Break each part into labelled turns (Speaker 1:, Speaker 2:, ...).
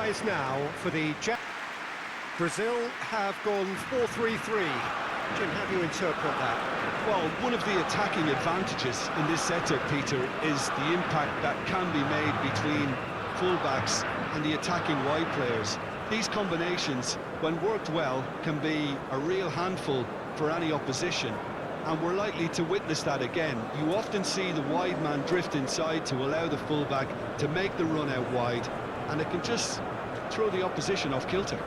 Speaker 1: lies now for the Brazil have gone 4-3-3. Jim, how do you interpret that?
Speaker 2: Well, one of the attacking advantages in this setup, Peter, is the impact that can be made between fullbacks and the attacking wide players. These combinations, when worked well, can be a real handful for any opposition, and we're likely to witness that again. You often see the wide man drift inside to allow the fullback to make the run out wide, and it can just throw the opposition off kilter.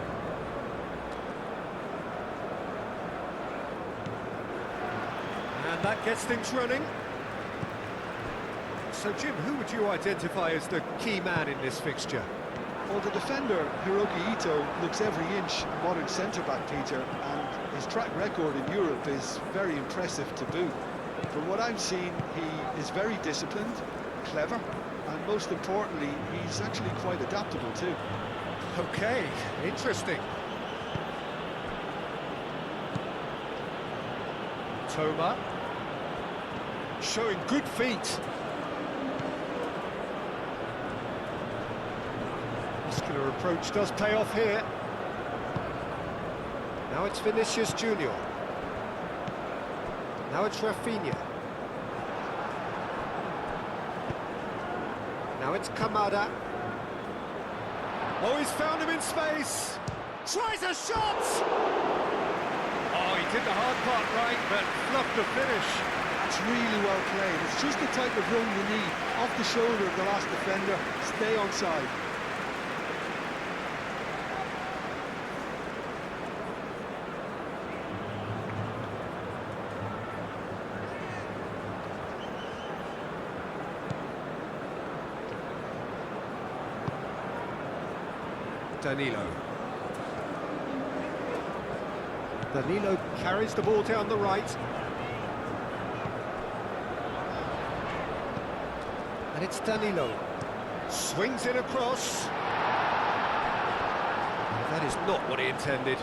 Speaker 1: And that gets things running. So, Jim, who would you identify as the key man in this fixture?
Speaker 2: Well, the defender, Hiroki Ito, looks every inch a modern centre-back, Peter, and his track record in Europe is very impressive to boot. From what I've seen, he is very disciplined, clever, and most importantly, he's actually quite adaptable too.
Speaker 1: Okay, interesting. Toma, showing good feet. Muscular approach does pay off here. Now it's Vinicius Junior. Now it's Rafinha. Now it's Kamada. Oh, he's found him in space. Tries a shot! Oh, he did the hard part right, but fluffed the finish.
Speaker 2: That's really well played. It's just the type of run you need. Off the shoulder of the last defender, stay onside.
Speaker 1: Danilo carries the ball down the right. And it's Danilo. Swings it across. That is not what he intended.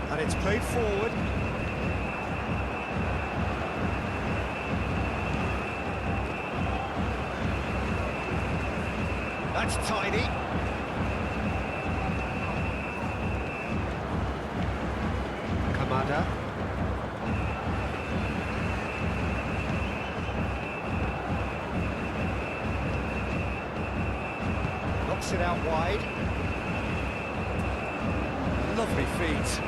Speaker 1: And it's played forward. That's tidy. Kamada. Knocks it out wide. Lovely feet.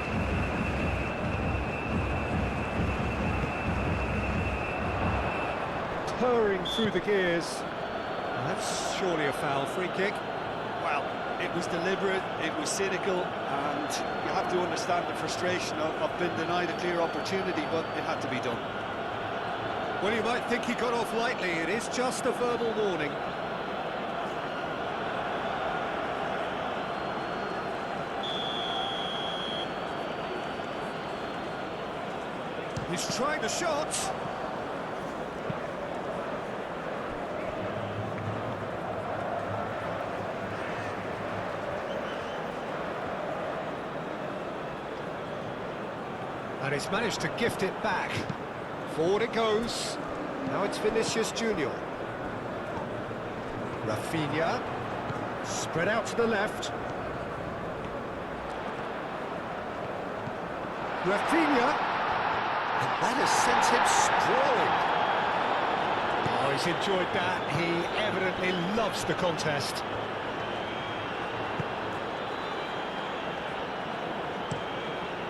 Speaker 1: Purring through the gears. That's surely a foul. Free kick.
Speaker 2: Well, it was deliberate, it was cynical, and you have to understand the frustration of being denied a clear opportunity, but it had to be done.
Speaker 1: Well, you might think he got off lightly. It is just a verbal warning. He's trying the shot. And he's managed to gift it back. Forward it goes. Now it's Vinicius Junior. Rafinha. Spread out to the left. Rafinha. And that has sent him sprawling. Oh, he's enjoyed that. He evidently loves the contest.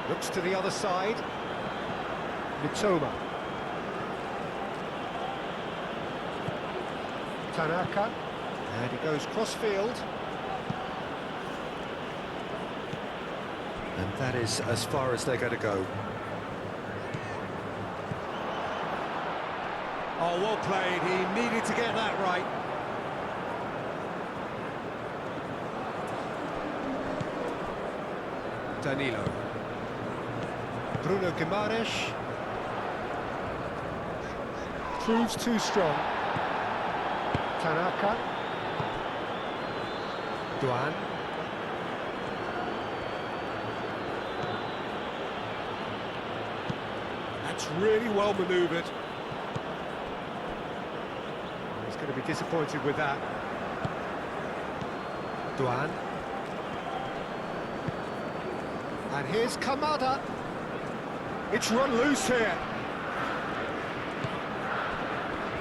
Speaker 1: Looks to the other side. Mitoma. Tanaka. And he goes cross-field. And that is as far as they're going to go. Oh, well played. He needed to get that right. Danilo. Bruno Guimaraes. Proves too strong. Tanaka. Duan. That's really well manoeuvred. He's going to be disappointed with that. Duan. And here's Kamada. It's run loose here.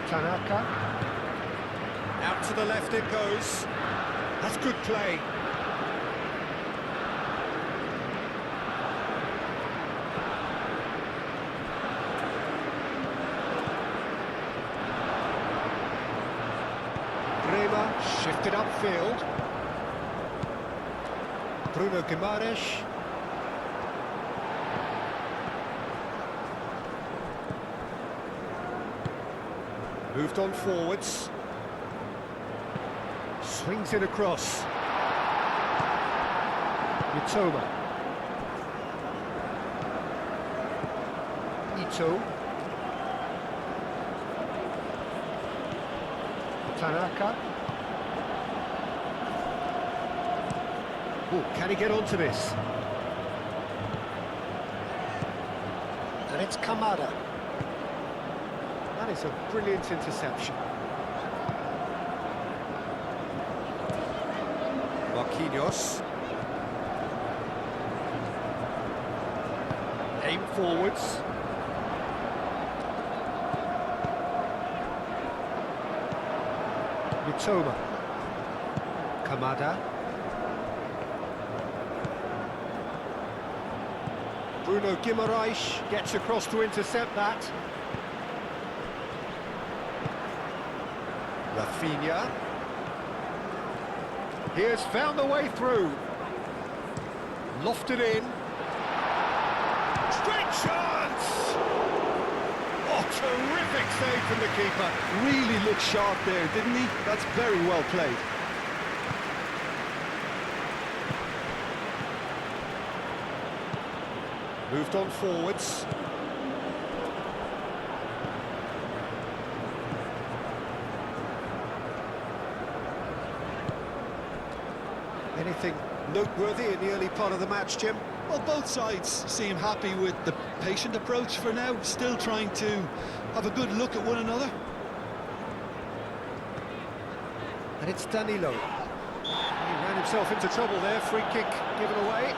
Speaker 1: Tanaka. Out to the left it goes. That's good play. Shifted upfield. Bruno Guimaraes. Moved on forwards. Swings it across. Mitoma. Ito. Tanaka. Ooh, can he get onto this? And it's Kamada. That is a brilliant interception. Marquinhos. Aim forwards. Mitoma. Kamada. Bruno Guimaraes gets across to intercept that. Rafinha. He has found the way through. Lofted in. Great chance! Oh, terrific save from the keeper.
Speaker 2: Really looked sharp there, didn't he? That's very well played.
Speaker 1: Moved on forwards. Anything noteworthy in the early part of the match, Jim?
Speaker 2: Well, both sides seem happy with the patient approach for now, still trying to have a good look at one another.
Speaker 1: And it's Danilo. He ran himself into trouble there, free kick given away.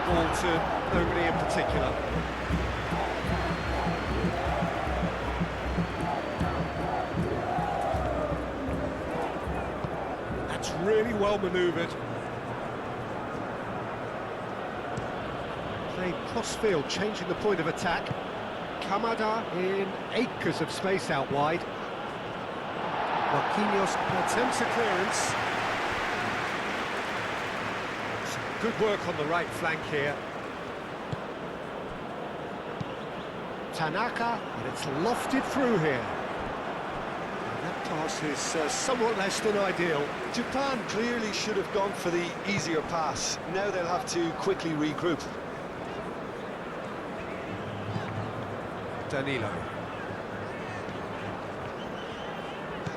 Speaker 1: Ball to nobody in particular. That's really well manoeuvred. Played cross-field, changing the point of attack. Kamada in acres of space out wide. Marquinhos attempts a clearance. Good work on the right flank here. Tanaka, and it's lofted through here. And that pass is somewhat less than ideal.
Speaker 2: Japan clearly should have gone for the easier pass. Now they'll have to quickly regroup.
Speaker 1: Danilo.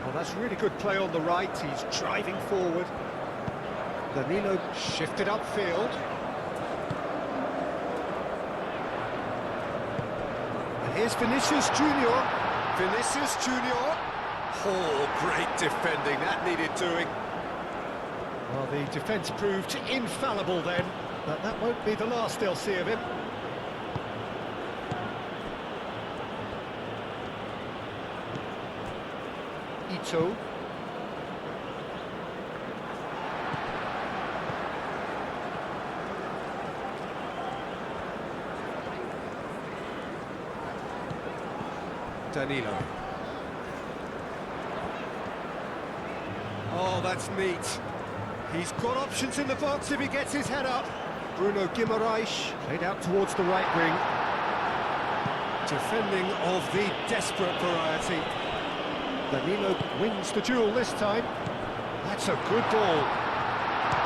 Speaker 1: Well, that's really good play on the right. He's driving forward. Danilo shifted upfield. And here's Vinicius Junior. Vinicius Junior. Oh, great defending. That needed doing. Well, the defence proved infallible then, but that won't be the last they'll see of him. Ito. Danilo. Oh, that's neat. He's got options in the box if he gets his head up. Bruno Guimaraes played out towards the right wing. Defending of the desperate variety. Danilo wins the duel this time. That's a good ball.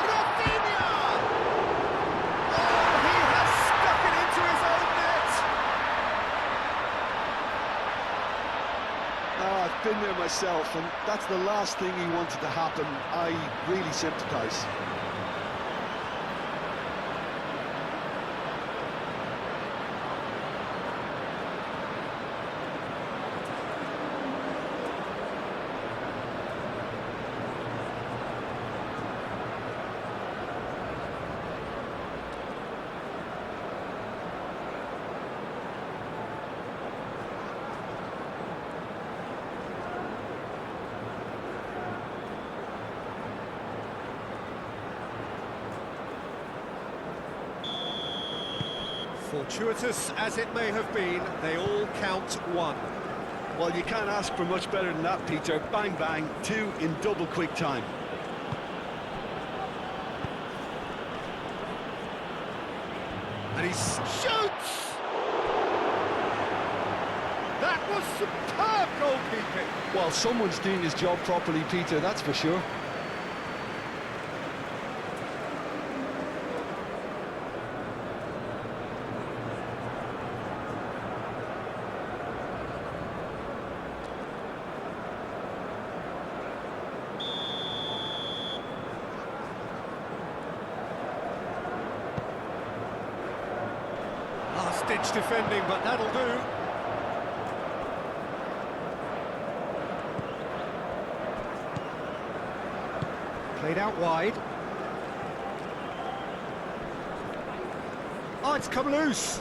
Speaker 1: Rafinha! Oh, he has stuck it into his own net!
Speaker 2: I've been there myself, and that's the last thing he wanted to happen. I really sympathise.
Speaker 1: Fortuitous as it may have been, they all count one.
Speaker 2: Well, you can't ask for much better than that, Peter. Bang, bang, two in double quick time.
Speaker 1: And he shoots! That was superb goalkeeping!
Speaker 2: Well, someone's doing his job properly, Peter, that's for sure.
Speaker 1: Last-ditch defending, but that'll do. Played out wide. Oh, it's come loose.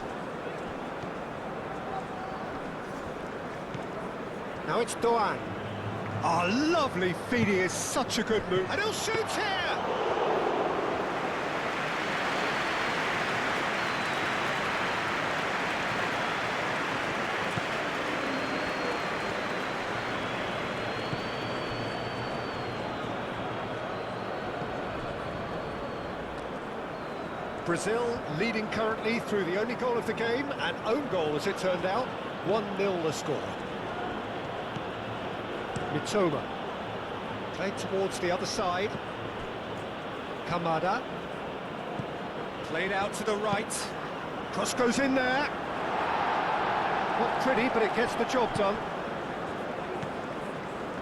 Speaker 1: Now it's Doan. Oh, lovely feed, he is such a good move. And he'll shoot here! Brazil leading currently through the only goal of the game, an own goal as it turned out, 1-0 the score. Mitoma, played towards the other side. Kamada, played out to the right. Cross goes in there. Not pretty, but it gets the job done.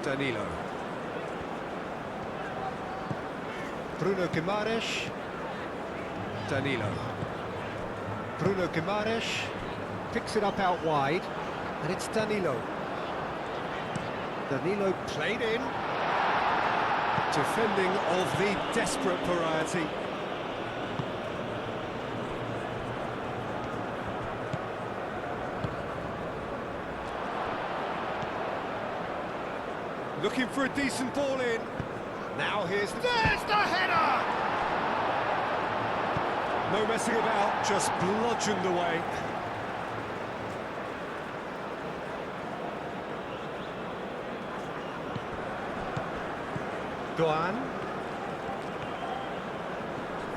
Speaker 1: Danilo. Bruno Guimaraes. Danilo. Bruno Guimaraes picks it up out wide, and it's Danilo. Danilo played in. Defending of the desperate variety. Looking for a decent ball in. Now there's the header! No messing about, just bludgeoned away. Doan.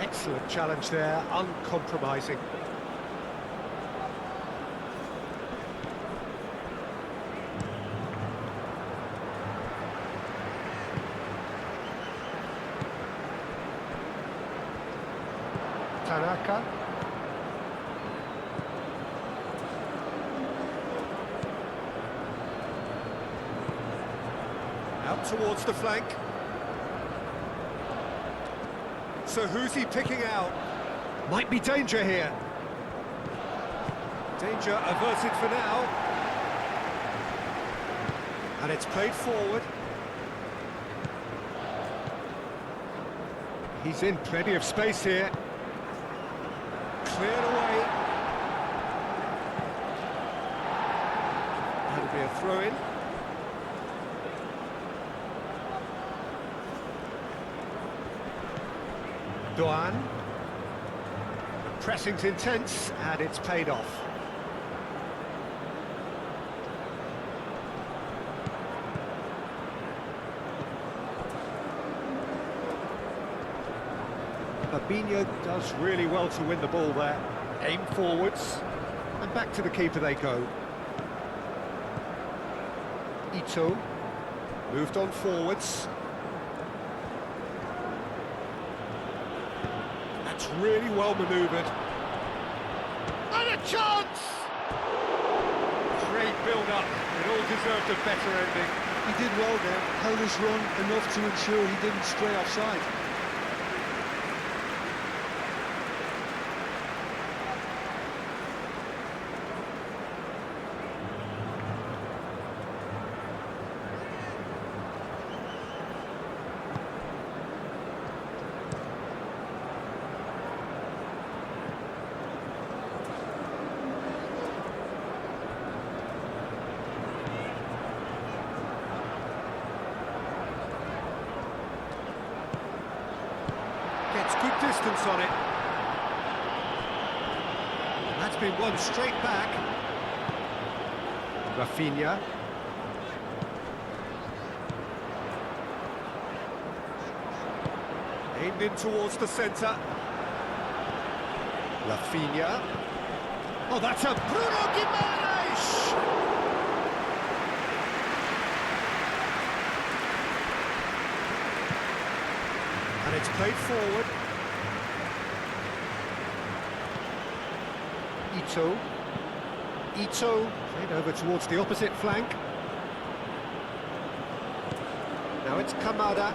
Speaker 1: Excellent challenge there, uncompromising. Tanaka. Out towards the flank. So who's he picking out? Might be danger here. Danger averted for now. And it's played forward. He's in plenty of space here. Cleared away. That'll be a throw-in. Doan. Pressing's intense, and it's paid off. Fabinho does really well to win the ball there. Aim forwards, and back to the keeper they go. Ito moved on forwards. That's really well manoeuvred. And a chance! Great build up. It all deserved a better ending.
Speaker 2: He did well there, held his run enough to ensure he didn't stray offside.
Speaker 1: Gets good distance on it. And that's been won straight back. Rafinha. Aimed in towards the centre. Rafinha. Oh, that's a Bruno Guimaraes! And it's played forward. Ito played over towards the opposite flank. Now it's Kamada.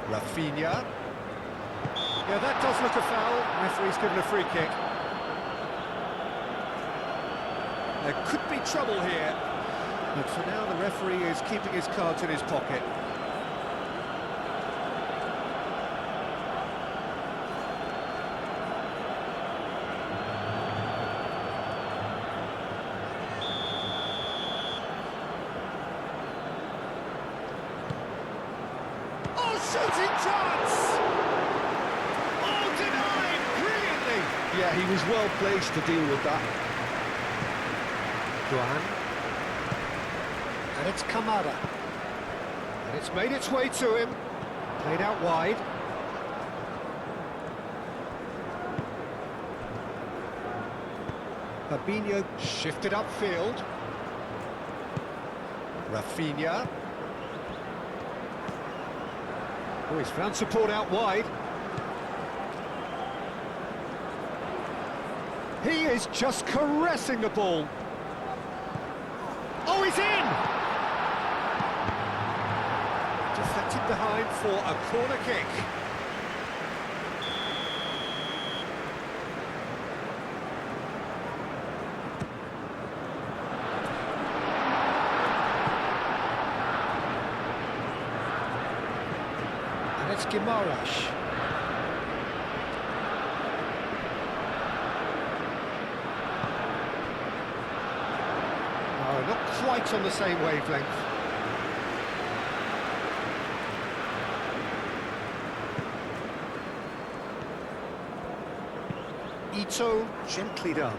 Speaker 1: Rafinha. Yeah, that does look a foul. Referee's given a free kick. There could be trouble here. But for now, the referee is keeping his cards in his pocket. Shooting chance! Oh, denied brilliantly!
Speaker 2: Yeah, he was well placed to deal with that.
Speaker 1: Duan. And it's Kamada. And it's made its way to him. Played out wide. Fabinho shifted upfield. Rafinha. Oh, he's found support out wide. He is just caressing the ball. Oh, he's in! Deflected behind for a corner kick. And it's Guimaraes. Oh, not quite on the same wavelength. Ito, gently done.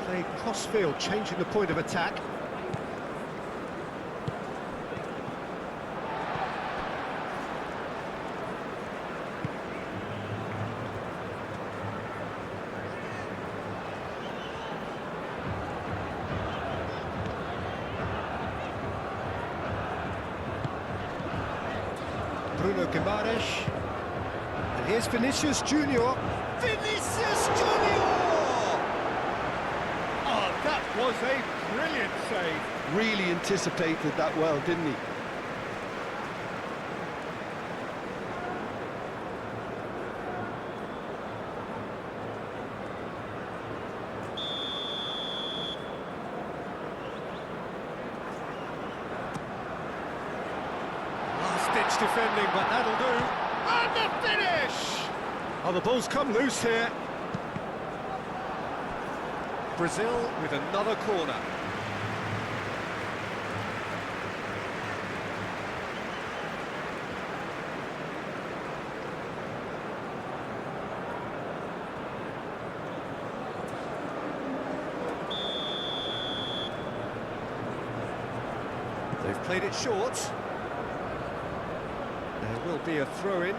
Speaker 1: Played cross-field, changing the point of attack. Bruno Guimaraes. And here's Vinicius Junior. Vinicius Junior! Oh, that was a brilliant save.
Speaker 2: Really anticipated that well, didn't he?
Speaker 1: Last-ditch defending, but that'll do. And the finish! Oh, the ball's come loose here. Brazil with another corner. They've played it short. There will be a throw-in.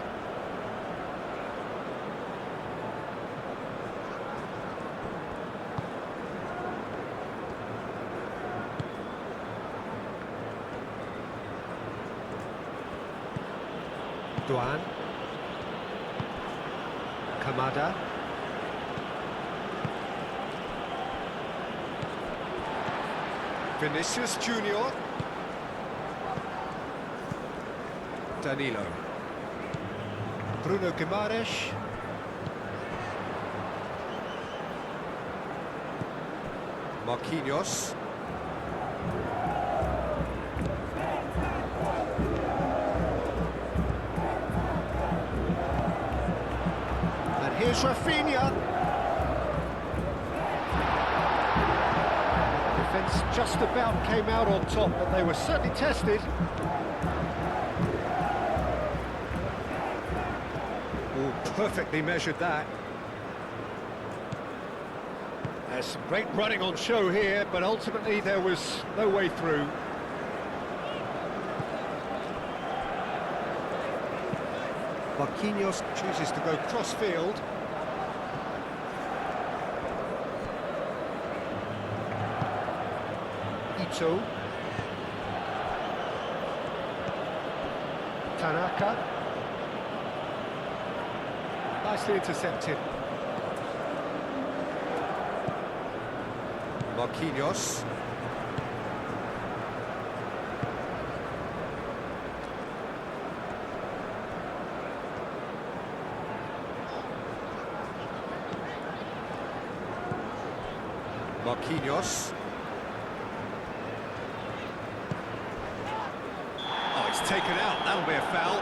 Speaker 1: Duan. Kamada. Vinicius Junior. Danilo. Bruno Guimaraes. Marquinhos. And here's Rafinha. Defence just about came out on top, but they were certainly tested. Oh, perfectly measured that. There's some great running on show here, but ultimately there was no way through. Marquinhos chooses to go cross-field. Ito. Tanaka. Nicely intercepted. Marquinhos. Marquinhos. Oh, it's taken out. That'll be a foul.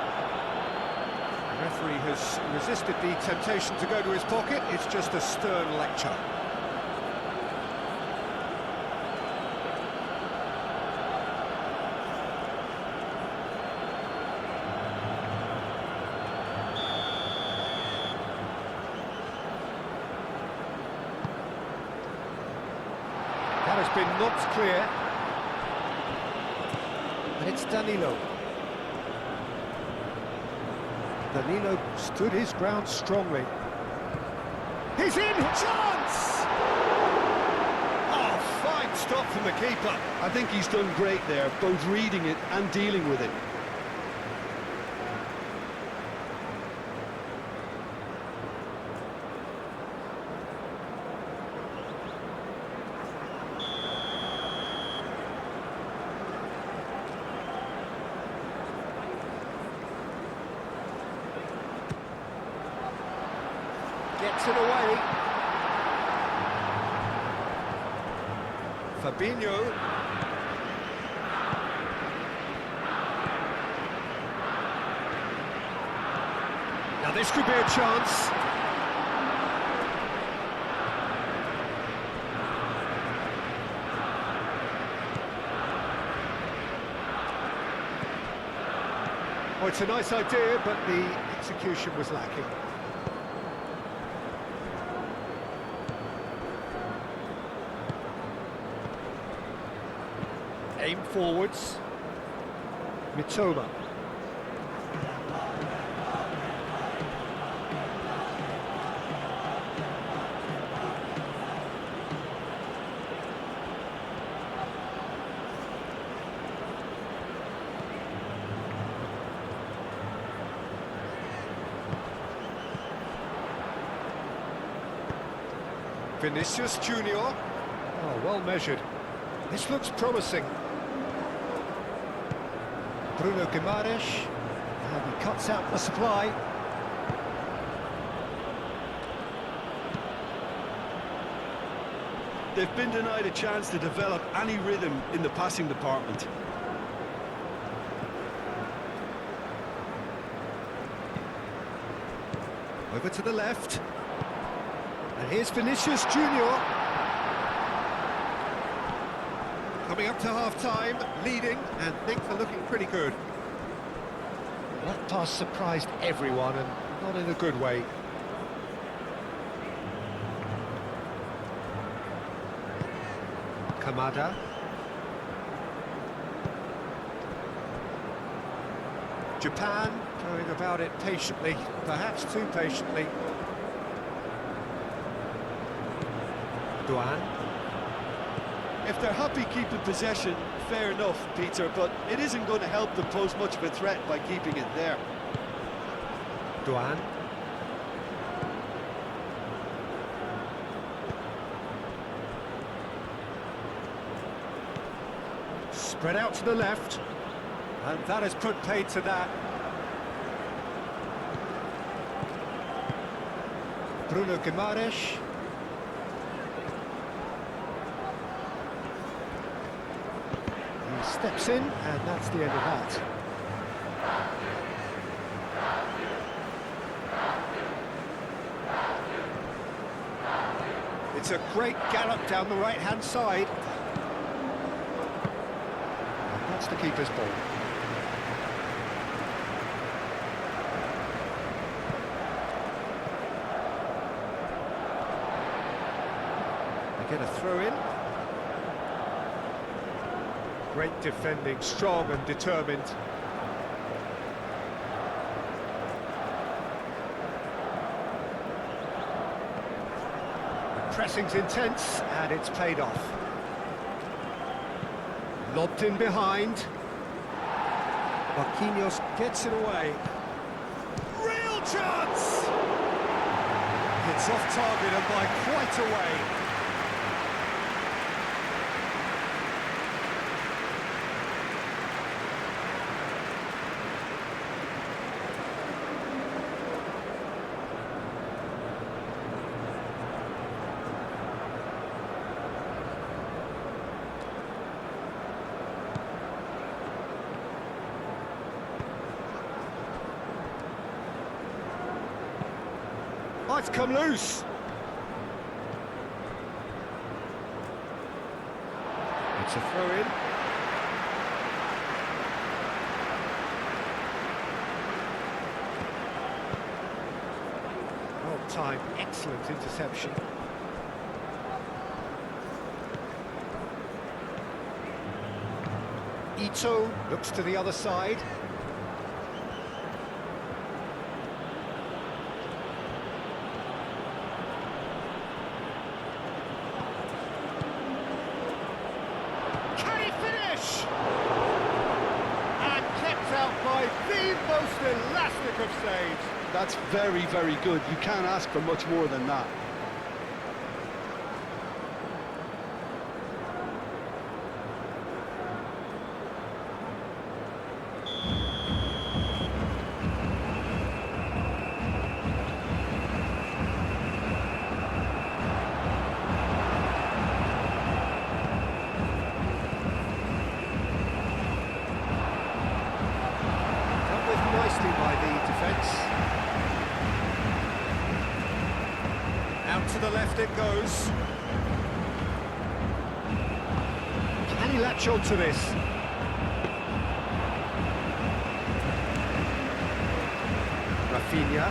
Speaker 1: The referee has resisted the temptation to go to his pocket. It's just a stern lecture. That has been knocked clear. And it's Danilo. Danilo stood his ground strongly. He's in! Chance! Oh, fine stop from the keeper.
Speaker 2: I think he's done great there, both reading it and dealing with it.
Speaker 1: Gets it away. Fabinho. Now this could be a chance. Oh, it's a nice idea, but the execution was lacking. Aim forwards. Mitoma. Vinicius Junior. Oh, well measured. This looks promising. Bruno Guimaraes, and he cuts out the supply.
Speaker 2: They've been denied a chance to develop any rhythm in the passing department.
Speaker 1: Over to the left. And here's Vinicius Junior. Coming up to half-time, leading, and things are looking pretty good. That pass surprised everyone, and not in a good way. Kamada. Japan going about it patiently, perhaps too patiently. Duan.
Speaker 2: If they're happy keeping possession, fair enough, Peter, but it isn't going to help them pose much of a threat by keeping it there.
Speaker 1: Duan. Spread out to the left. And that has put paid to that. Bruno Guimaraes. He steps in, and that's the end of that. It's a great gallop down the right-hand side. And that's the keeper's ball. They get a throw in. Great defending, strong and determined. Pressing's intense, and it's paid off. Lobbed in behind. Marquinhos gets it away. Real chance! It's off target and by quite a way. Oh, it's come loose. It's a throw-in. Well timed, excellent interception. Ito looks to the other side. By the most elastic of saves.
Speaker 2: That's very, very good. You can't ask for much more than that.
Speaker 1: By the defence. Out to the left it goes. Can he latch on to this? Rafinha.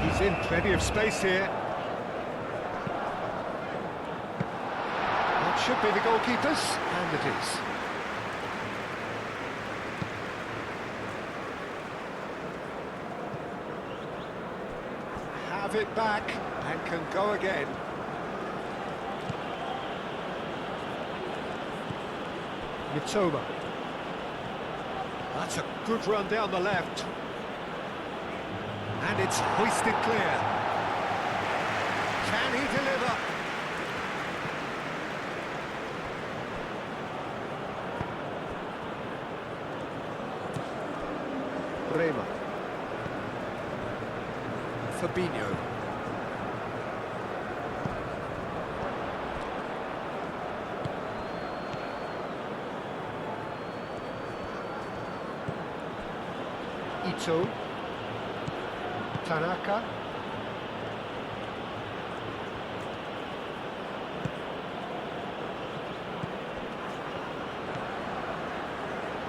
Speaker 1: He's in plenty of space here. Should be the goalkeepers, and it is. Have it back, and can go again. Mitoma. That's a good run down the left. And it's hoisted clear. Can he deliver? Rema. Fabinho. Ito. Tanaka.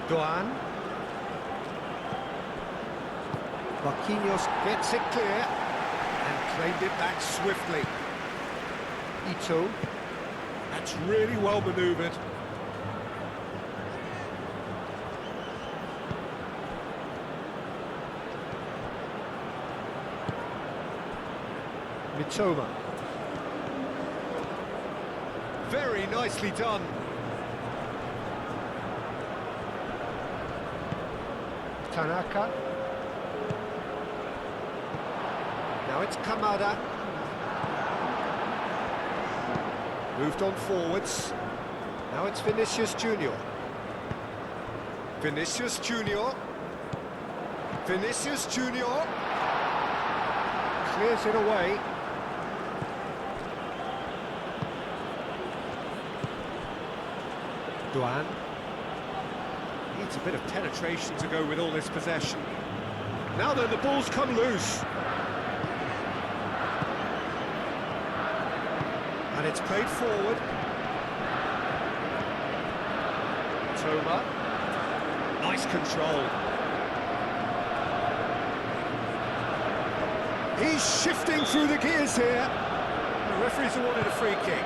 Speaker 1: Duan. Marquinhos gets it clear and claimed it back swiftly. Ito. That's really well manoeuvred. Mitoma. Very nicely done. Tanaka. Now it's Kamada. Moved on forwards. Now it's Vinicius Junior. Vinicius Junior. Vinicius Junior. Clears it away. Duan. Needs a bit of penetration to go with all this possession. Now then, the ball's come loose. And it's played forward. Toma. Nice control. He's shifting through the gears here. The referee's awarded a free kick.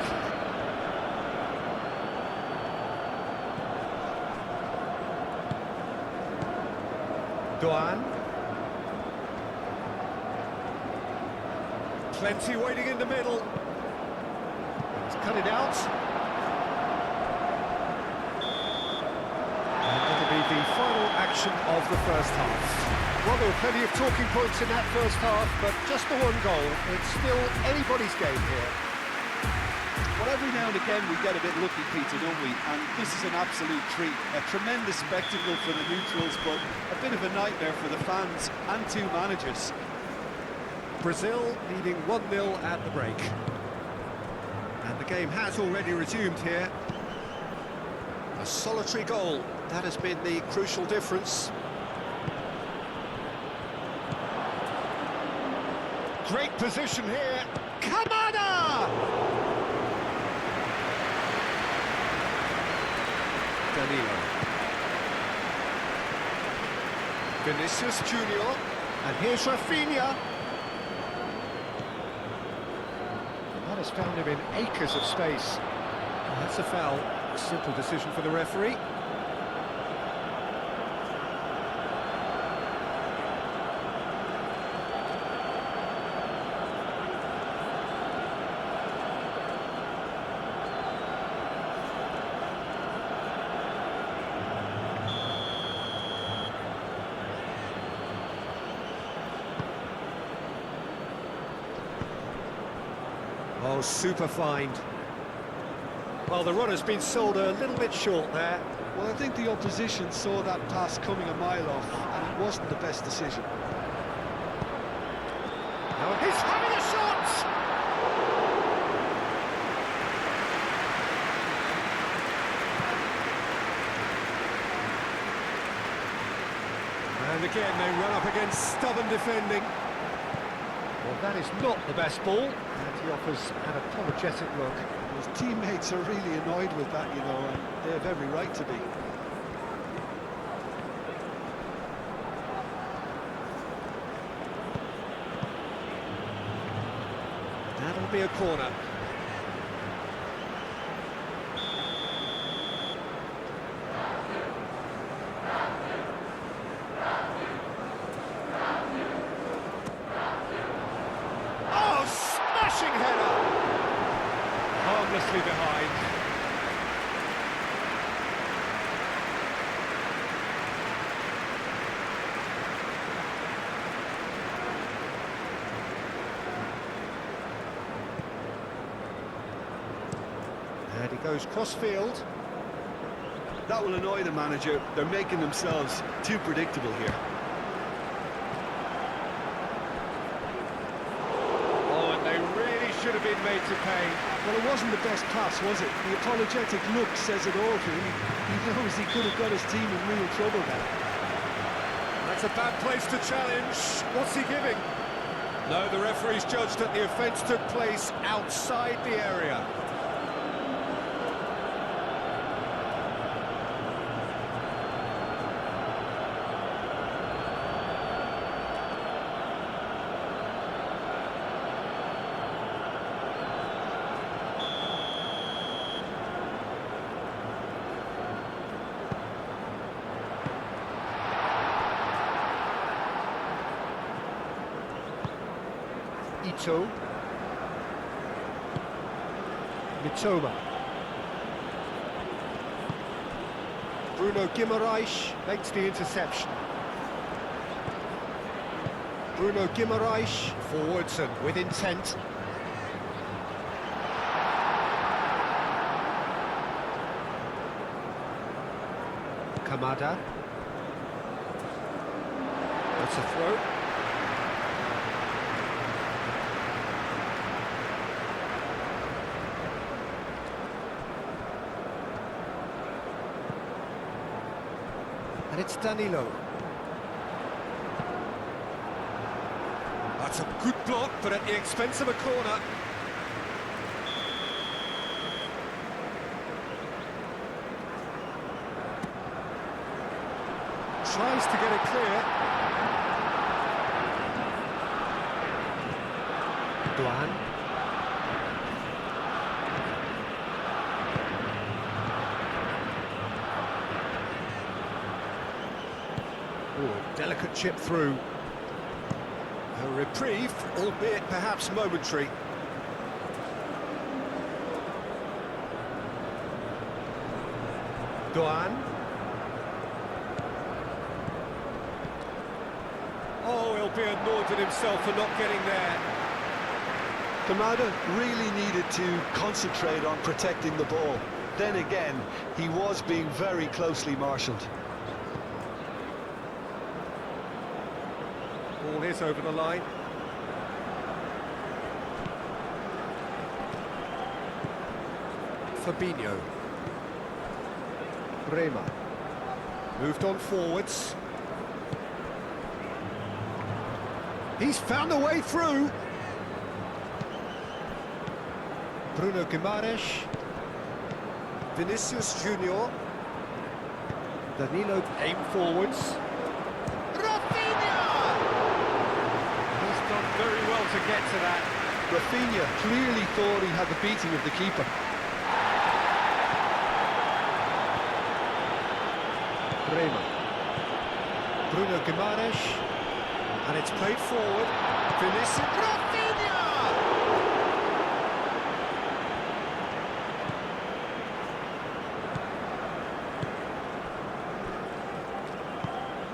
Speaker 1: Duan. Plenty waiting in the middle. He's cut it out. And it'll be the final action of the first half. Well, there were plenty of talking points in that first half, but just the one goal. It's still anybody's game here.
Speaker 2: Well, every now and again we get a bit lucky, Peter, don't we? And this is an absolute treat. A tremendous spectacle for the neutrals, but a bit of a nightmare for the fans and two managers.
Speaker 1: Brazil leading 1-0 at the break. And the game has already resumed here. A solitary goal. That has been the crucial difference. Great position here. Kamada! Danilo. Vinicius Junior. And here's Rafinha. That has found him in acres of space. Well, that's a foul. A simple decision for the referee. Oh, super find. Well, the run has been sold a little bit short there.
Speaker 2: Well, I think the opposition saw that pass coming a mile off, and it wasn't the best decision.
Speaker 1: Now he's having a shot! And again, they run up against stubborn defending. Well, that is not the best ball, and he offers an apologetic look.
Speaker 2: His teammates are really annoyed with that, you know, and they have every right to be.
Speaker 1: That'll be a corner. Smashing header! Harmlessly behind. And he goes cross-field.
Speaker 2: That will annoy the manager. They're making themselves too predictable here.
Speaker 1: Should have been made to pay.
Speaker 2: Well, it wasn't the best pass, was it? The apologetic look says it all, really. He knows he could have got his team in real trouble there.
Speaker 1: That's a bad place to challenge. What's he giving? No, the referee's judged that the offence took place outside the area. Ito. Mitoma. Bruno Guimaraes makes the interception. Bruno Guimaraes, forwards and with intent. Kamada. That's a throw. And it's Danilo. That's a good block, but at the expense of a corner. Tries to get it clear. Duan. Oh, delicate chip through. A reprieve, albeit perhaps momentary. Duan. Oh, he'll be annoyed at himself for not getting there.
Speaker 2: Kamada really needed to concentrate on protecting the ball. Then again, he was being very closely marshalled.
Speaker 1: Ball is over the line. Fabinho. Rema. Moved on forwards. He's found a way through. Bruno Guimaraes. Vinicius Junior. Danilo aim forwards. Rafinha! He's done very well to get to that.
Speaker 2: Rafinha clearly thought he had the beating of the keeper.
Speaker 1: Rema. Bruno Guimaraes. And it's played forward. Vinicius. Rafinha!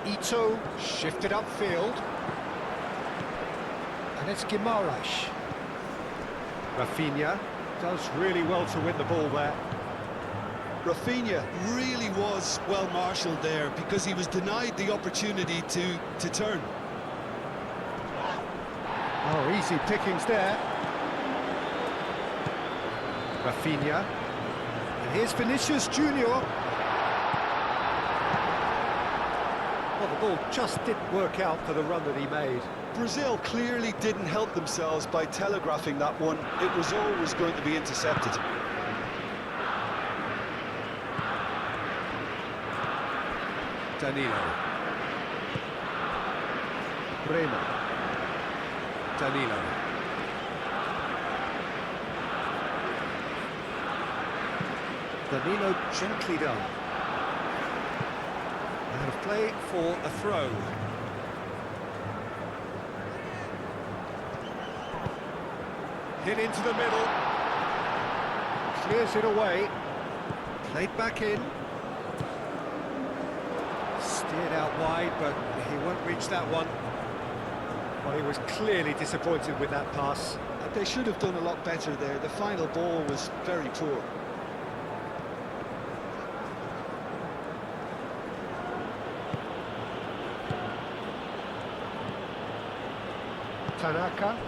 Speaker 1: Ito shifted upfield. And it's Guimaraes. Rafinha does really well to win the ball there.
Speaker 2: Rafinha really was well marshalled there because he was denied the opportunity to turn.
Speaker 1: Oh, easy pickings there. Rafinha. And here's Vinicius Junior. Well, the ball just didn't work out for the run that he made.
Speaker 2: Brazil clearly didn't help themselves by telegraphing that one. It was always going to be intercepted.
Speaker 1: Danilo. Rema. Danilo. Danilo gently done. Out of play for a throw. Hit into the middle. Clears it away. Played back in. Steered out wide, but he won't reach that one. Well, he was clearly disappointed with that pass.
Speaker 2: They should have done a lot better there. The final ball was very poor.
Speaker 1: Tanaka.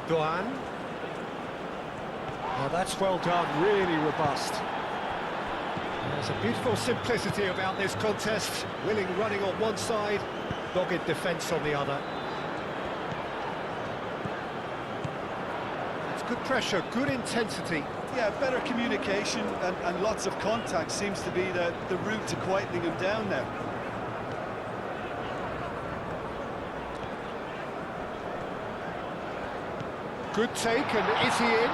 Speaker 1: Duan. Oh, that's well done, really robust. There's a beautiful simplicity about this contest. Willing running on one side, dogged defence on the other. It's good pressure, good intensity.
Speaker 2: Yeah, better communication and lots of contact seems to be the route to quietening him down now.
Speaker 1: Good take, and is he in?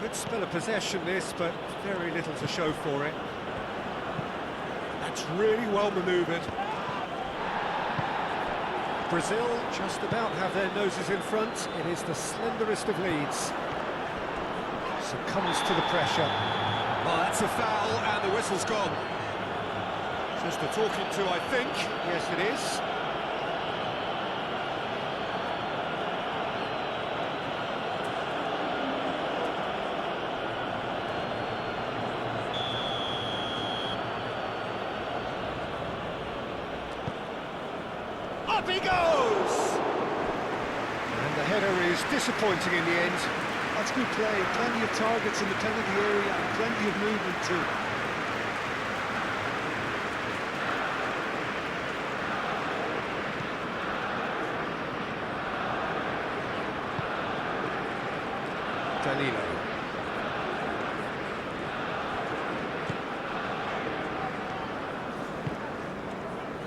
Speaker 1: Good spell of possession this, but very little to show for it. That's really well manoeuvred. Brazil just about have their noses in front. It is the slenderest of leads. Succumbs to the pressure. Well, that's a foul, and the whistle's gone. Just a talking to, I think. Yes, it is. Up he goes! And the header is disappointing in the end.
Speaker 2: That's good play, plenty of targets in the penalty area and plenty of movement too.
Speaker 1: Danilo.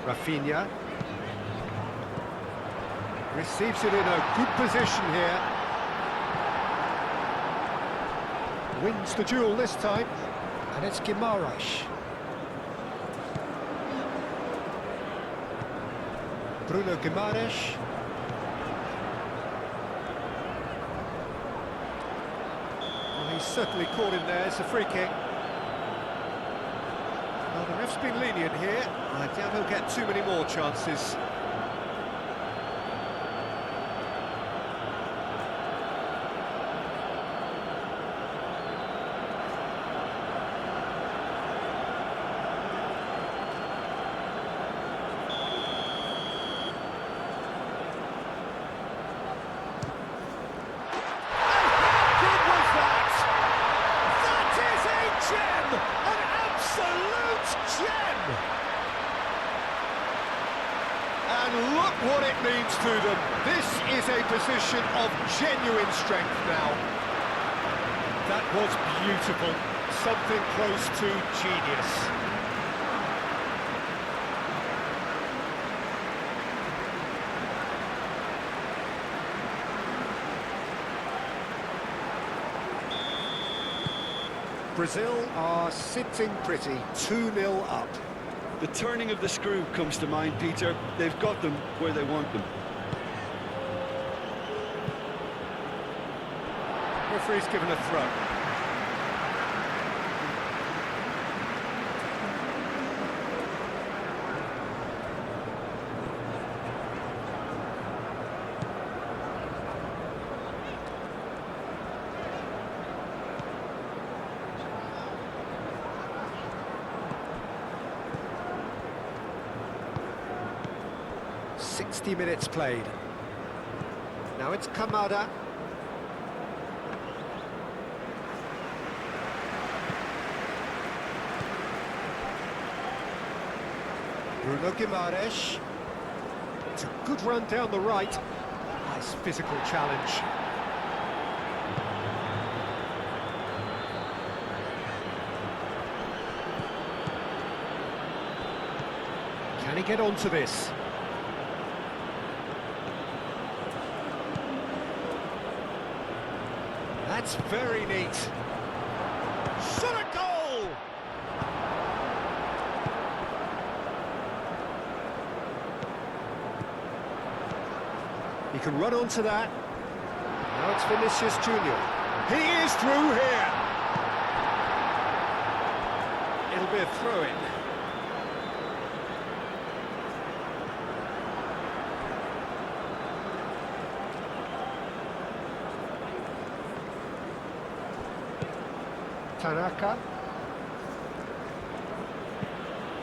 Speaker 1: Rafinha. Receives it in a good position here. Wins the duel this time, and it's Guimaraes. Bruno Guimaraes. Well, he's certainly caught in there. It's a free kick. Well, the ref's been lenient here. I doubt he'll get too many more chances. And look what it means to them. This is a position of genuine strength now. That was beautiful. Something close to genius. Brazil are sitting pretty, 2-0 up.
Speaker 2: The turning of the screw comes to mind, Peter. They've got them where they want them.
Speaker 1: Referee's given a throw. Minutes played. Now it's Kamada. Bruno Guimaraes. It's a good run down the right. Nice physical challenge. Can he get onto this? That's very neat. Shot a goal! He can run onto that. Now it's Vinicius Junior. He is through here. It'll be a throw-in.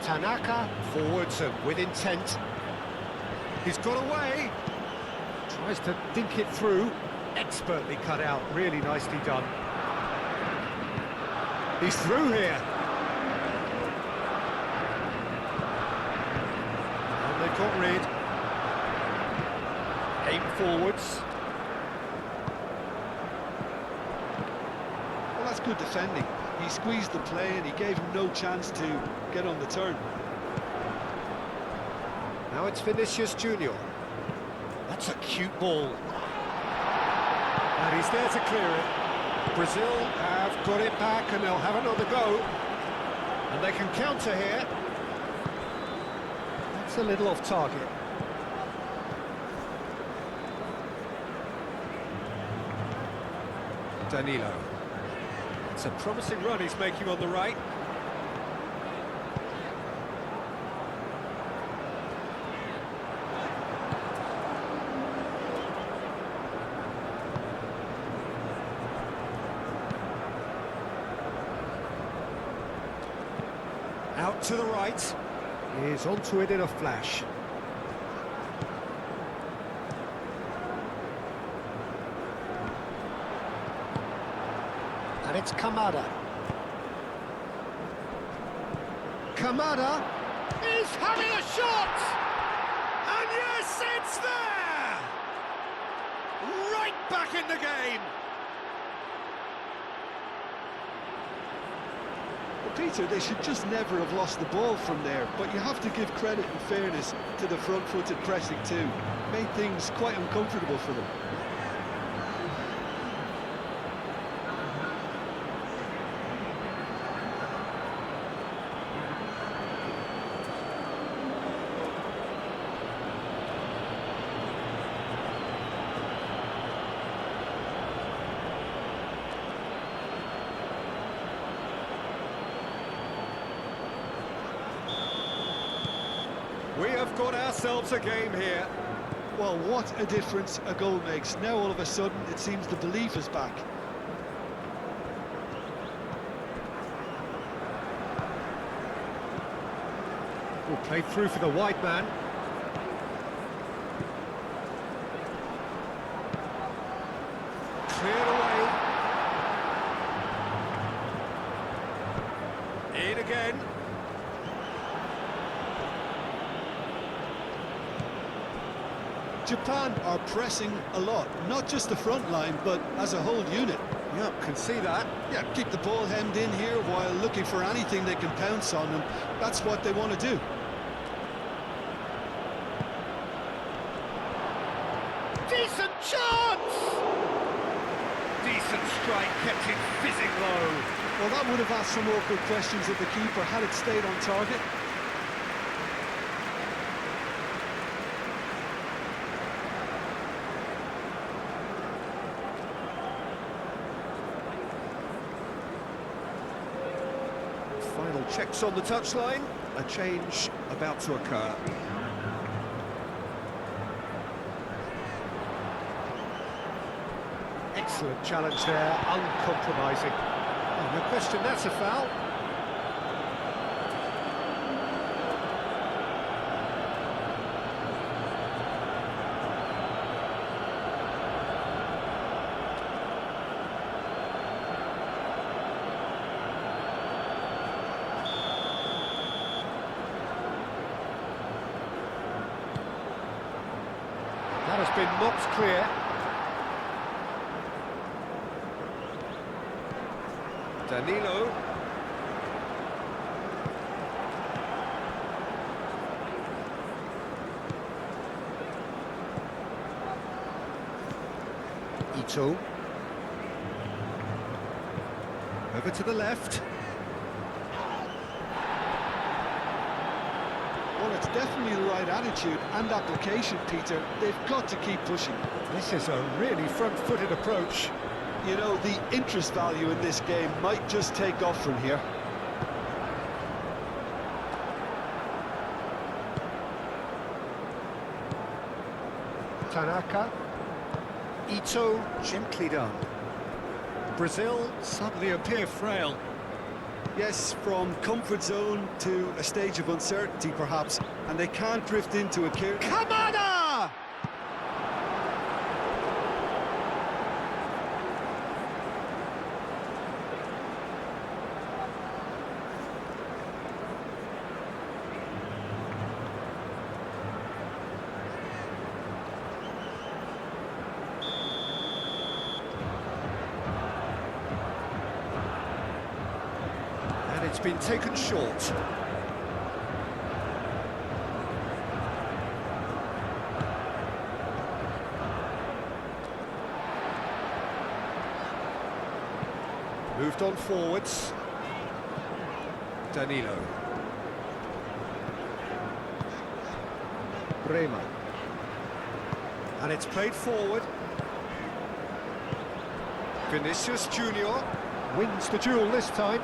Speaker 1: Tanaka forwards and with intent. He's got away. Tries to dink it through. Expertly cut out. Really nicely done. He's through here. And they've got rid. Aim forwards.
Speaker 2: Well, that's good defending. He squeezed the play and he gave him no chance to get on the turn.
Speaker 1: Now it's Vinicius Junior. That's a cute ball. And he's there to clear it. Brazil have got it back and they'll have another go. And they can counter here. It's a little off target. Danilo. It's a promising run he's making on the right. Out to the right. He's onto it in a flash. And it's Kamada. Kamada is having a shot! And yes, it's there! Right back in the game!
Speaker 2: Peter, they should just never have lost the ball from there, but you have to give credit and fairness to the front-footed pressing too. Made things quite uncomfortable for them.
Speaker 1: We have got ourselves a game here.
Speaker 2: Well, what a difference a goal makes. Now all of a sudden it seems the belief is back.
Speaker 1: Well, played through for the wide man. Cleared away. In again.
Speaker 2: Japan are pressing a lot, not just the front line, but as a whole unit.
Speaker 1: Yeah, can see that.
Speaker 2: Yeah, keep the ball hemmed in here while looking for anything they can pounce on, and that's what they want to do.
Speaker 1: Decent chance! Decent strike, kept it fizzing low.
Speaker 2: Well, that would have asked some awkward questions of the keeper had it stayed on target.
Speaker 1: Final checks on the touchline. A change about to occur. Excellent challenge there, uncompromising. Oh, no question, that's a foul. That has been knocked clear. Danilo. Ito. Over to the left.
Speaker 2: Well, it's definitely the right attitude and application, Peter. They've got to keep pushing.
Speaker 1: This is a really front-footed approach.
Speaker 2: You know, the interest value in this game might just take off from here.
Speaker 1: Tanaka. Ito, gently done. Brazil suddenly appear frail.
Speaker 2: Yes, from comfort zone to a stage of uncertainty, perhaps, and they can't drift into a clear...
Speaker 1: Kamada! It's been taken short. Moved on forwards. Danilo. Bremer. And it's played forward. Vinicius Junior wins the duel this time.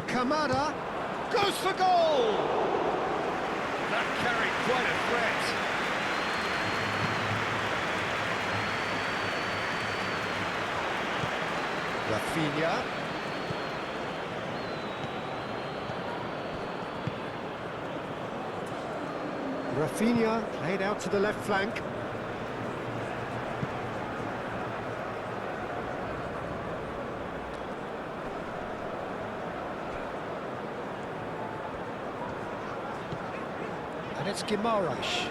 Speaker 1: Kamada goes for goal! That carried quite a threat. Rafinha. Rafinha played out to the left flank. And it's Guimaraes.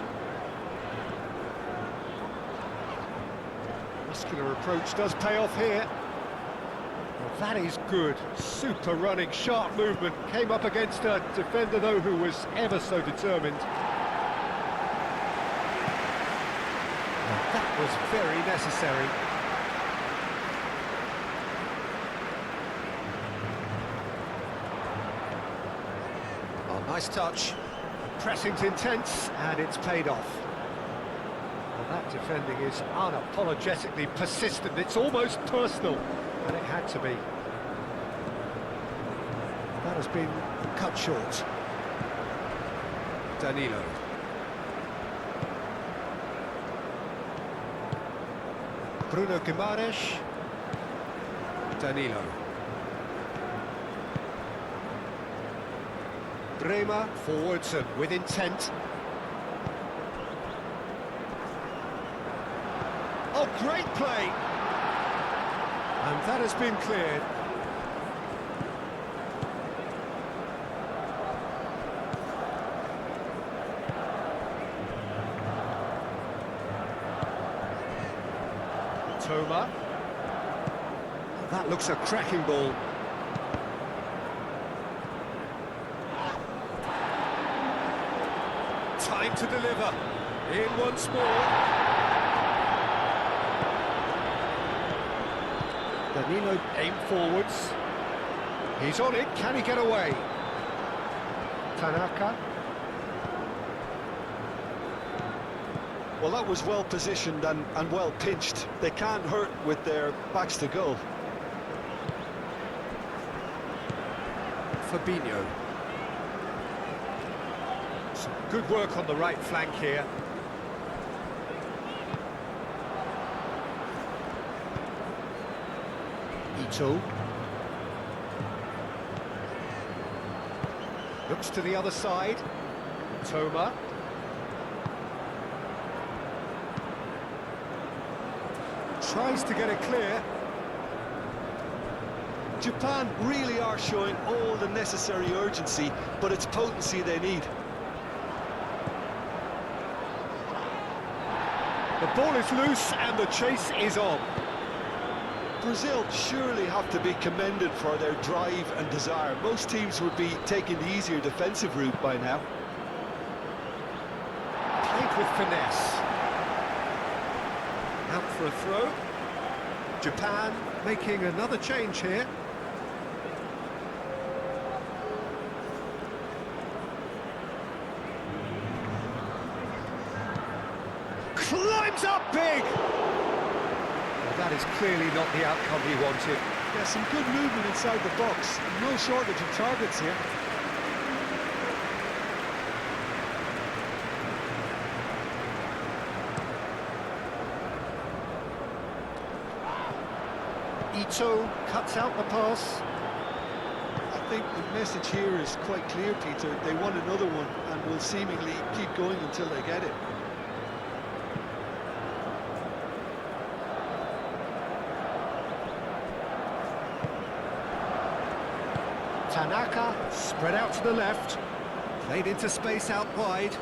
Speaker 1: Muscular approach does pay off here. Well, that is good. Super running, sharp movement. Came up against a defender, though, who was ever so determined. Well, that was very necessary. Oh, nice touch. Pressing's intense, and it's paid off. Well, that defending is unapologetically persistent. It's almost personal, and it had to be. That has been cut short. Danilo. Bruno Guimaraes. Danilo. Bremer forwards and with intent. Oh, great play! And that has been cleared. Toma. That looks a cracking ball. Time to deliver. In once more. Danilo aim forwards. He's on it. Can he get away? Tanaka.
Speaker 2: Well, that was well positioned and well pinched. They can't hurt with their backs to goal.
Speaker 1: Fabinho. Some good work on the right flank here. Ito. Looks to the other side. Toma. Tries to get it clear.
Speaker 2: Japan really are showing all the necessary urgency, but it's potency they need.
Speaker 1: The ball is loose and the chase is on.
Speaker 2: Brazil surely have to be commended for their drive and desire. Most teams would be taking the easier defensive route by now.
Speaker 1: Played with finesse. Out for a throw. Japan making another change here. Climbs up big! Well, that is clearly not the outcome he wanted.
Speaker 2: Yeah, some good movement inside the box. No shortage of targets here.
Speaker 1: Ito cuts out the pass.
Speaker 2: I think the message here is quite clear, Peter. They want another one and will seemingly keep going until they get it.
Speaker 1: Tanaka spread out to the left, played into space out wide.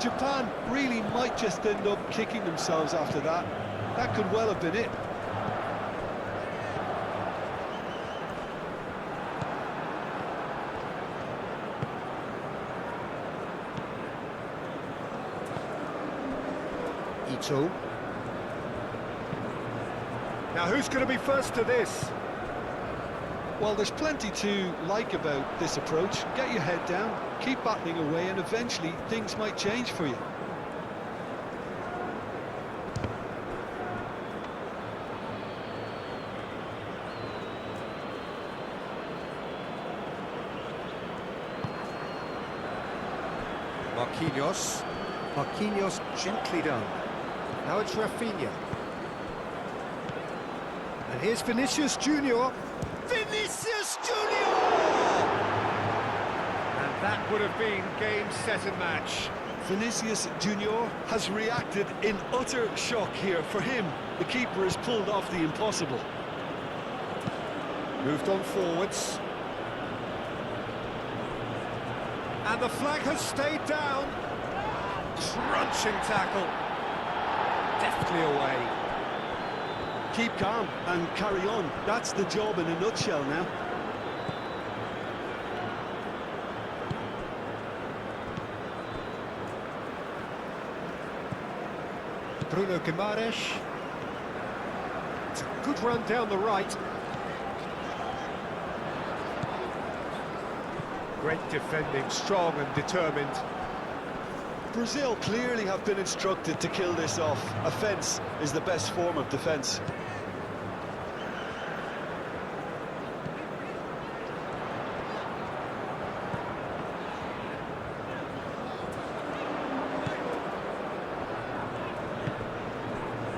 Speaker 2: Japan really might just end up kicking themselves after that. That could well have been it.
Speaker 1: Ito. Now who's going to be first to this?
Speaker 2: Well, there's plenty to like about this approach. Get your head down, keep battling away, and eventually things might change for you.
Speaker 1: Marquinhos gently done. Now it's Rafinha. And here's Vinicius Junior. Vinicius Junior! And that would have been game, set and match.
Speaker 2: Vinicius Junior has reacted in utter shock here. For him, the keeper has pulled off the impossible.
Speaker 1: Moved on forwards. And the flag has stayed down. Crunching tackle. Deftly away.
Speaker 2: Keep calm and carry on. That's the job in a nutshell now.
Speaker 1: Bruno Guimaraes. It's a good run down the right. Great defending, strong and determined.
Speaker 2: Brazil clearly have been instructed to kill this off. Offence is the best form of defence.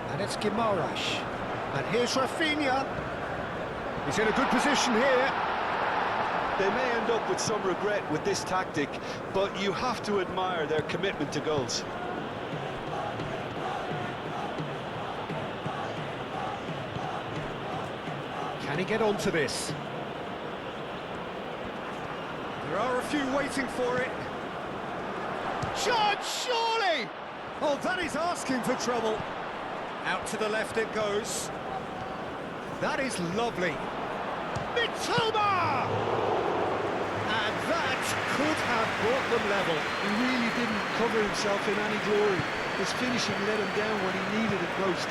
Speaker 1: And it's Guimaraes. And here's Rafinha. He's in a good position here.
Speaker 2: They may end up with some regret with this tactic, but you have to admire their commitment to goals.
Speaker 1: Can he get onto this? There are a few waiting for it. Shot, surely! Oh, that is asking for trouble. Out to the left it goes. That is lovely. Mitoma! And that could have brought them level.
Speaker 2: He really didn't cover himself in any glory. His finishing let him down when he needed it most.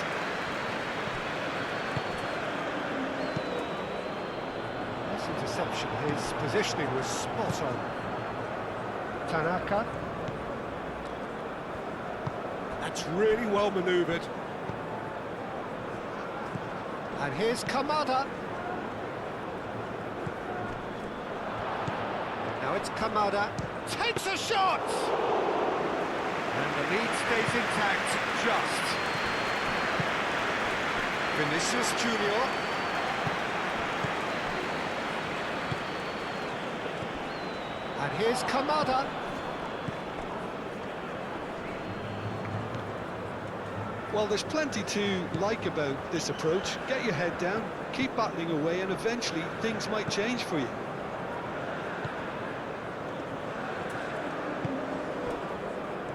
Speaker 1: This interception, his positioning was spot on. Tanaka. That's really well manoeuvred. And here's Kamada. Now it's Kamada, takes a shot! And the lead stays intact, just. Vinicius Junior. And here's Kamada.
Speaker 2: Well, there's plenty to like about this approach. Get your head down, keep battling away, and eventually things might change for you.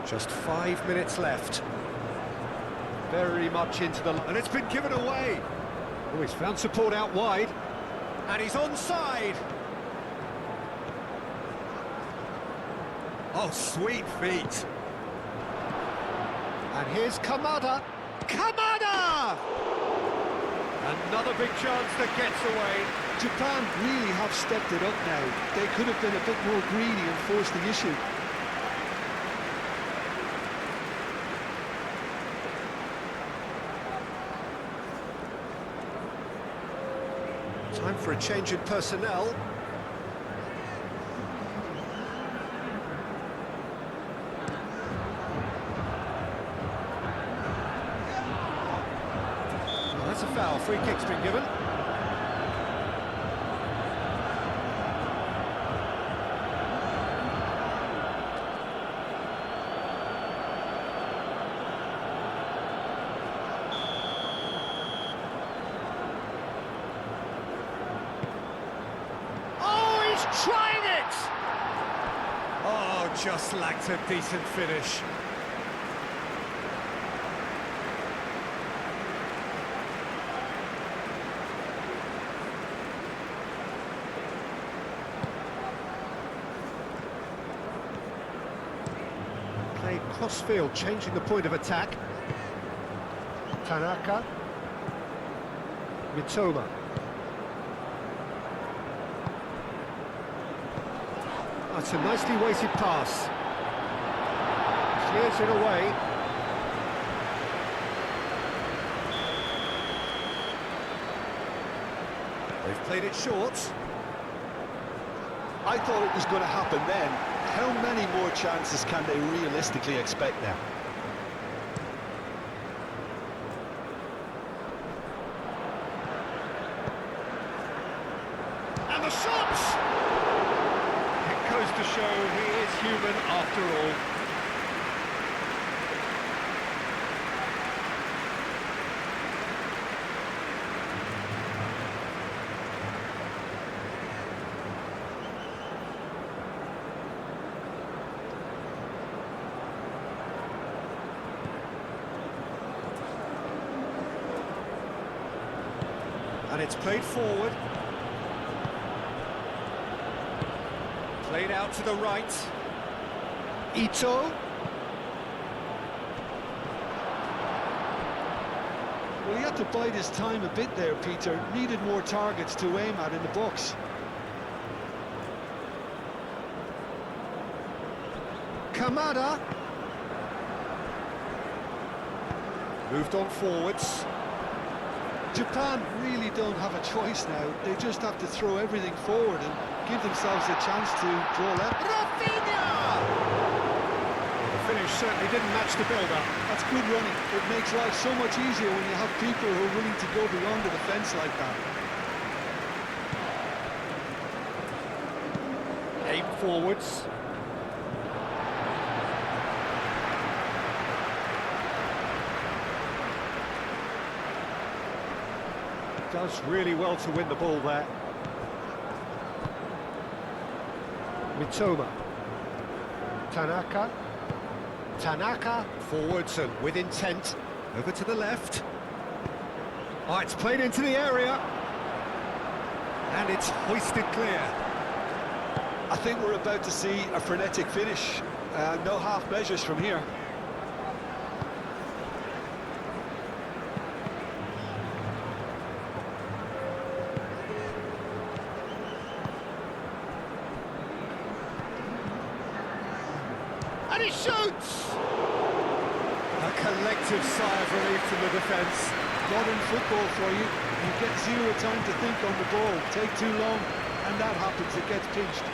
Speaker 1: Just 5 minutes left. Very much into the line, and it's been given away. Oh, he's found support out wide, and he's onside. Oh, sweet feet. And here's Kamada. Kamada! Another big chance that gets away.
Speaker 2: Japan really have stepped it up now. They could have been a bit more greedy and forced the issue.
Speaker 1: Time for a change in personnel. Well, that's a foul. Free kick's been given. Trying it! Oh, just lacked a decent finish. Played cross-field, changing the point of attack. Tanaka. Mitoma. That's a nicely weighted pass. Clears it away. They've played it short.
Speaker 2: I thought it was going to happen then. How many more chances can they realistically expect now?
Speaker 1: And the shot! It goes to show he is human after all. And it's played forward. Played out to the right. Ito.
Speaker 2: Well, he had to bide his time a bit there, Peter. Needed more targets to aim at in the box.
Speaker 1: Kamada. Moved on forwards.
Speaker 2: Japan really don't have a choice now. They just have to throw everything forward and give themselves a chance to draw left.
Speaker 1: Rafinha! The finish certainly didn't match the build-up.
Speaker 2: That's good running. It makes life so much easier when you have people who are willing to go beyond the defence like that.
Speaker 1: Aim forwards. Does really well to win the ball there. Mitoma. Tanaka, forwards and with intent. Over to the left. Oh, it's played into the area. And it's hoisted clear.
Speaker 2: I think we're about to see a frenetic finish. No half measures from here.
Speaker 1: And he shoots! A collective sigh of relief from the defence.
Speaker 2: Modern football for you. You get zero time to think on the ball. Take too long, and that happens. It gets pinched.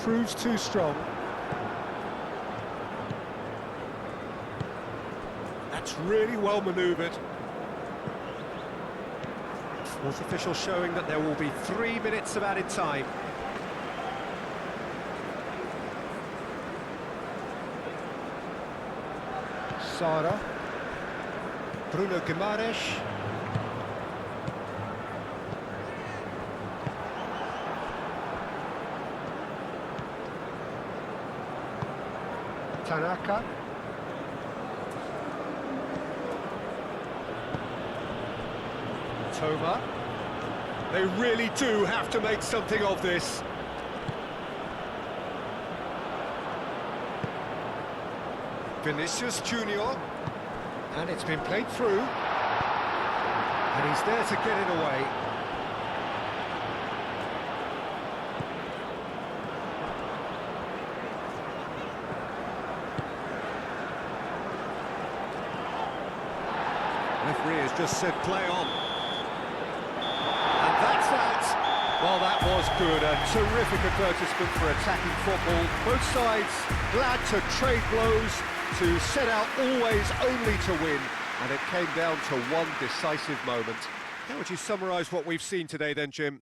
Speaker 1: Proves too strong. That's really well manoeuvred. Fourth official showing that there will be 3 minutes of added time. Sara. Bruno Guimaraes. Tanaka. Toma. They really do have to make something of this. Vinicius Junior. And it's been played through. And he's there to get it away. Referee has just said play on. And that's that. Well, that was good. A terrific advertisement for attacking football. Both sides glad to trade blows, to set out always only to win. And it came down to one decisive moment. How would you summarise what we've seen today then, Jim?